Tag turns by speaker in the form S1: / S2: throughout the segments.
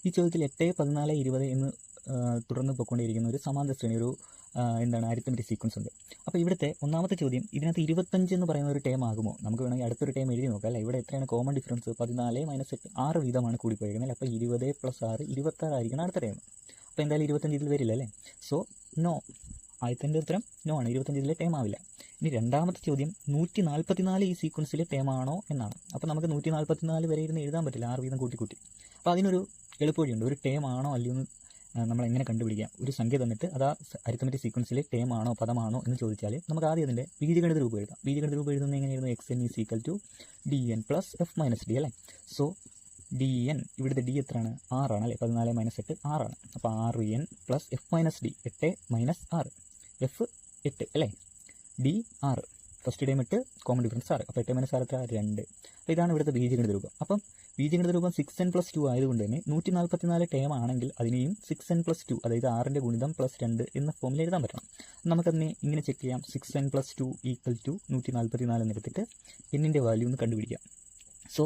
S1: ഈ ചോദ്യത്തിൽ 8, 14, 20 എന്ന് തുടർന്ന് പോയിക്കൊണ്ടിരിക്കുന്ന ഒരു സമാന്തര ശ്രേണി, ഒരു അരിത്തമെറ്റിക് സീക്വൻസ് ഉണ്ട്. അപ്പോൾ ഇവിടുത്തെ ഒന്നാമത്തെ ചോദ്യം, ഇതിനകത്ത് 25 എന്ന് പറയുന്ന ഒരു ടേം ആകുമോ? നമുക്ക് വേണമെങ്കിൽ അടുത്തൊരു ടേം എഴുതി നോക്കാം അല്ലേ. ഇവിടെ എത്രയാണ് കോമൺ ഡിഫറൻസ്? 14 - 8, 6 വീതമാണ് കൂടിപ്പോയിരിക്കുന്നത്. അപ്പോൾ 20 + 6 26 ആയിരിക്കണം അടുത്ത ടേം. അപ്പോൾ എന്തായാലും 25 ഇതിൽ വരില്ല അല്ലേ. സോ നോ, ആദ്യത്തിൻ്റെ ഉത്തരം നോ ആണ്, 25 ഇതിലെ ടേം ആവില്ല. ഇനി രണ്ടാമത്തെ ചോദ്യം, 144 ഈ സീക്വൻസിലെ ടേം ആണോ എന്നാണ്. അപ്പോൾ നമുക്ക് 144 വരെ ഇരുന്ന് എഴുതാൻ പറ്റില്ല, 6 വീതം കൂട്ടി. അപ്പോൾ അതിനൊരു എളുപ്പവഴിയുണ്ട്. ഒരു ടേം ആണോ അല്ലയോ എന്ന് നമ്മൾ എങ്ങനെ കണ്ടുപിടിക്കാം? ഒരു സംഖ്യ തന്നിട്ട് അത് അരിത്തമെറ്റിക് സീക്വൻസിലെ ടേം ആണോ പദമാണോ എന്ന് ചോദിച്ചാൽ നമുക്ക് ആദ്യം അതിൻ്റെ ബീജഗണിത രൂപം എഴുതാം. ബീജഗണിത രൂപം എഴുതുന്നത് എങ്ങനെയായിരുന്നു? xn = dn + f - d അല്ലേ. സോ dn, ഇവിടുത്തെ d എത്രയാണ്? 6 ആണ് അല്ലേ. 14 - 8 6 ആണ്. അപ്പോൾ 6n + f - d, 8 - 6, f 8 അല്ലേ, d 6, first time 8, common difference 6. അപ്പോൾ 8 - 6 എത്ര? 2. അപ്പോൾ ഇതാണ് ഇവിടുത്തെ ബീജഗണിത രൂപം. അപ്പം ബീജഗണിത രൂപം 6n + 2 ആയതുകൊണ്ട് തന്നെ 144 ടേം ആണെങ്കിൽ അതിനെയും 6n + 2, അതായത് 6ൻ്റെ ഗുണിതം +2 എന്ന ഫോമിൽ എഴുതാൻ പറ്റണം. നമുക്കതിനെ ഇങ്ങനെ ചെക്ക് ചെയ്യാം. 6n + 2 = 144 എന്നെടുത്തിട്ട് എന്നിൻ്റെ വാല്യൂ ഒന്ന് കണ്ടുപിടിക്കാം. സോ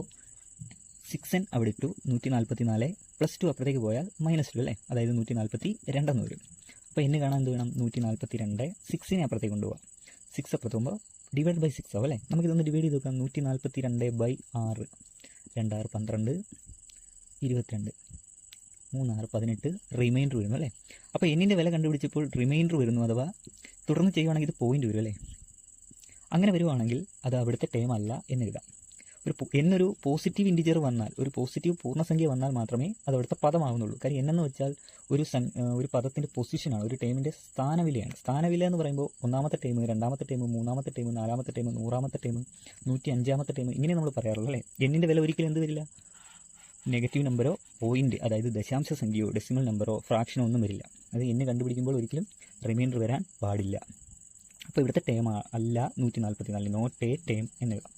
S1: 6n അവിടെ ഇട്ടു, 144 + 2 അപ്പുറത്തേക്ക് പോയാൽ -2 അല്ലേ, അതായത് 142 എന്ന് വരും. അപ്പോൾ എന്നെ കാണാൻ എന്ത് വേണം? 142, 6നെ അപ്പുറത്തേക്ക് കൊണ്ടുപോകാം. 6 അപ്പുറത്ത് പോകുമ്പോൾ /6 ആവും അല്ലേ. നമുക്കിതൊന്ന് ഡിവൈഡ് ചെയ്ത് നോക്കാം. 142/6, 2 6 12, 22, 3 6 18, റിമൈൻഡർ വരുന്നു അല്ലേ. അപ്പോൾ എന്നിൻ്റെ വില കണ്ടുപിടിച്ചപ്പോൾ റിമൈൻഡർ വരുന്നു, അഥവാ തുടർന്ന് ചെയ്യുവാണെങ്കിൽ ഇത് പോയിന്റ് വരും അല്ലേ. അങ്ങനെ വരുവാണെങ്കിൽ അത് അവിടുത്തെ ടേം അല്ല എന്നെഴുതാം. എന്നൊരു പോസിറ്റീവ് ഇൻറ്റിജർ വന്നാൽ, ഒരു പോസിറ്റീവ് പൂർണ്ണസംഖ്യ വന്നാൽ മാത്രമേ അത് അവിടുത്തെ പദമാവുന്നുള്ളൂ. കാര്യം എന്നെന്ന് വെച്ചാൽ ഒരു പദത്തിൻ്റെ പൊസിഷനാണ്, ഒരു ടേമിൻ്റെ സ്ഥാനവിലയാണ്. സ്ഥാനവില എന്ന് പറയുമ്പോൾ ഒന്നാമത്തെ ടേം, രണ്ടാമത്തെ ടേം, മൂന്നാമത്തെ ടേം, നാലാമത്തെ ടേം, 100ാമത്തെ ടേം, 105ാമത്തെ ടേം, ഇങ്ങനെ നമ്മൾ പറയാറുള്ളൂ അല്ലേ. എന്നിൻ്റെ വില ഒരിക്കലും എന്ത് വരില്ല? നെഗറ്റീവ് നമ്പറോ പോയിന്റ്, അതായത് ദശാംശ സംഖ്യയോ ഡെസിമൽ നമ്പറോ ഫ്രാക്ഷനോ ഒന്നും വരില്ല. അത് എന്ന് കണ്ടുപിടിക്കുമ്പോൾ ഒരിക്കലും റിമൈൻഡർ വരാൻ പാടില്ല. അപ്പോൾ ഇവിടുത്തെ ടേം അല്ല 144, നോട്ട് എ ടേം എന്നെഴുതാം.